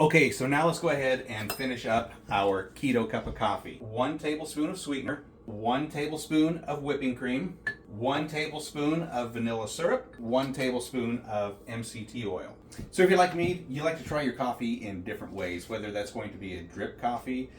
Okay, so now let's go ahead and finish up our keto cup of coffee. 1 tablespoon of sweetener, 1 tablespoon of whipping cream, 1 tablespoon of vanilla syrup, 1 tablespoon of MCT oil. So if you're like me, you like to try your coffee in different ways, whether that's going to be a drip coffee,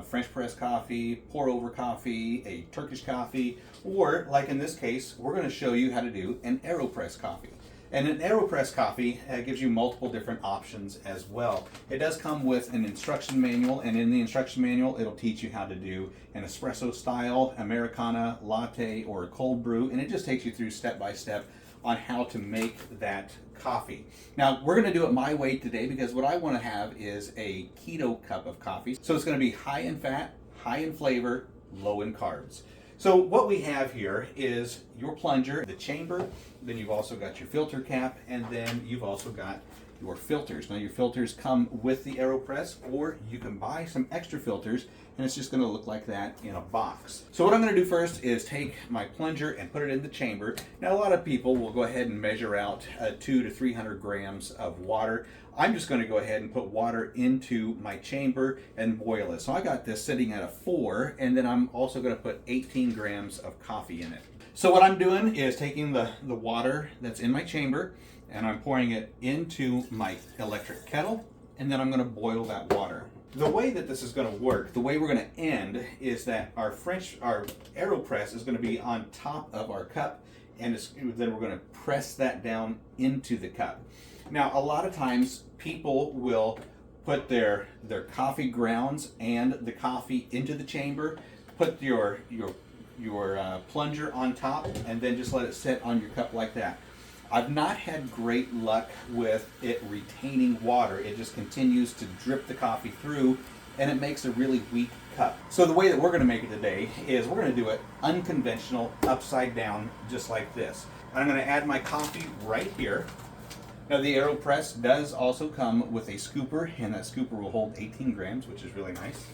French press coffee, pour over coffee, a Turkish coffee, or like in this case, we're going to show you how to do an Aeropress coffee. And an Aeropress coffee gives you multiple different options as well. It does come with an instruction manual, and in the instruction manual, it'll teach you how to do an espresso style, Americana, latte, or a cold brew, and it just takes you through step by step on how to make that coffee. Now, we're gonna do it my way today because what I wanna have is a keto cup of coffee. So it's gonna be high in fat, high in flavor, low in carbs. So what we have here is your plunger, the chamber, then you've also got your filter cap, and then you've also got your filters. Now your filters come with the Aeropress, or you can buy some extra filters, and it's just gonna look like that in a box. So what I'm gonna do first is take my plunger and put it in the chamber. Now a lot of people will go ahead and measure out 200 to 300 grams of water. I'm just gonna go ahead and put water into my chamber and boil it. So I got this sitting at a 4, and then I'm also gonna put 18 grams of coffee in it. So what I'm doing is taking the water that's in my chamber, and I'm pouring it into my electric kettle, and then I'm gonna boil that water. The way that this is gonna work, the way we're gonna end, is that our Aeropress is gonna be on top of our cup, and then we're gonna press that down into the cup. Now, a lot of times people will put their coffee grounds and the coffee into the chamber, put your plunger on top, and then just let it sit on your cup like that. I've not had great luck with it retaining water. It just continues to drip the coffee through, and it makes a really weak cup. So the way that we're going to make it today is we're going to do it unconventional, upside down, just like this. I'm going to add my coffee right here. Now the Aeropress does also come with a scooper, and that scooper will hold 18 grams, which is really nice.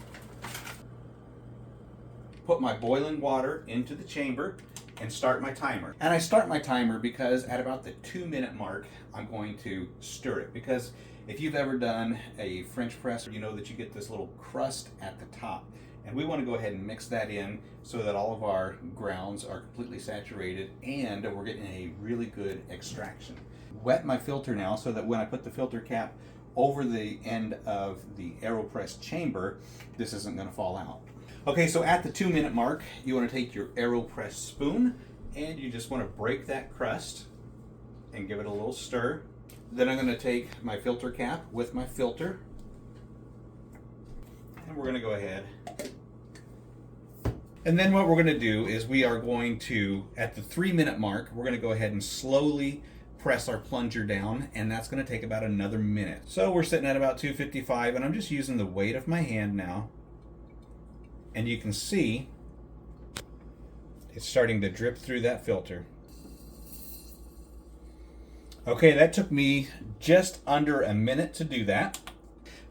Put my boiling water into the chamber and start my timer. And I start my timer because at about the 2-minute mark, I'm going to stir it. Because if you've ever done a French press, you know that you get this little crust at the top. And we want to go ahead and mix that in so that all of our grounds are completely saturated and we're getting a really good extraction. Wet my filter now so that when I put the filter cap over the end of the Aeropress chamber, this isn't going to fall out. Okay, so at the 2-minute mark, you want to take your Aeropress spoon and you just want to break that crust and give it a little stir. Then I'm going to take my filter cap with my filter, and we're going to go ahead. And then what we're going to do is we are going to, at the 3-minute mark, we're going to go ahead and slowly press our plunger down, and that's going to take about another minute. So we're sitting at about 255, and I'm just using the weight of my hand now. And you can see it's starting to drip through that filter. Okay, that took me just under a minute to do that.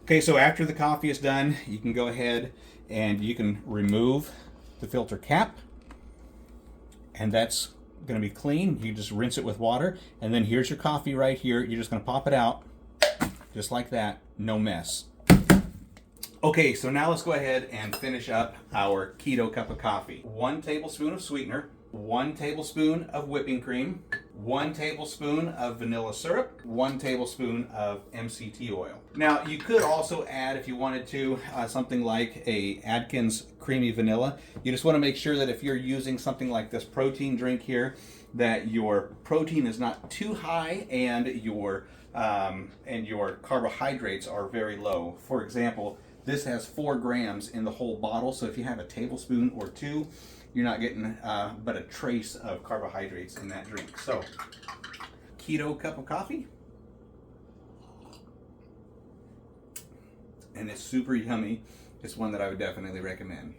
Okay, so after the coffee is done, you can go ahead and you can remove the filter cap. And that's going to be clean. You just rinse it with water. And then here's your coffee right here. You're just going to pop it out just like that. No mess. Okay, so now let's go ahead and finish up our keto cup of coffee. 1 tablespoon of sweetener, 1 tablespoon of whipping cream, 1 tablespoon of vanilla syrup, 1 tablespoon of MCT oil. Now, you could also add, if you wanted to, something like a Atkins creamy vanilla. You just want to make sure that if you're using something like this protein drink here, that your protein is not too high and your carbohydrates are very low. For example, this has 4 grams in the whole bottle, so if you have a tablespoon or 2, you're not getting but a trace of carbohydrates in that drink. So, keto cup of coffee. And it's super yummy. It's one that I would definitely recommend.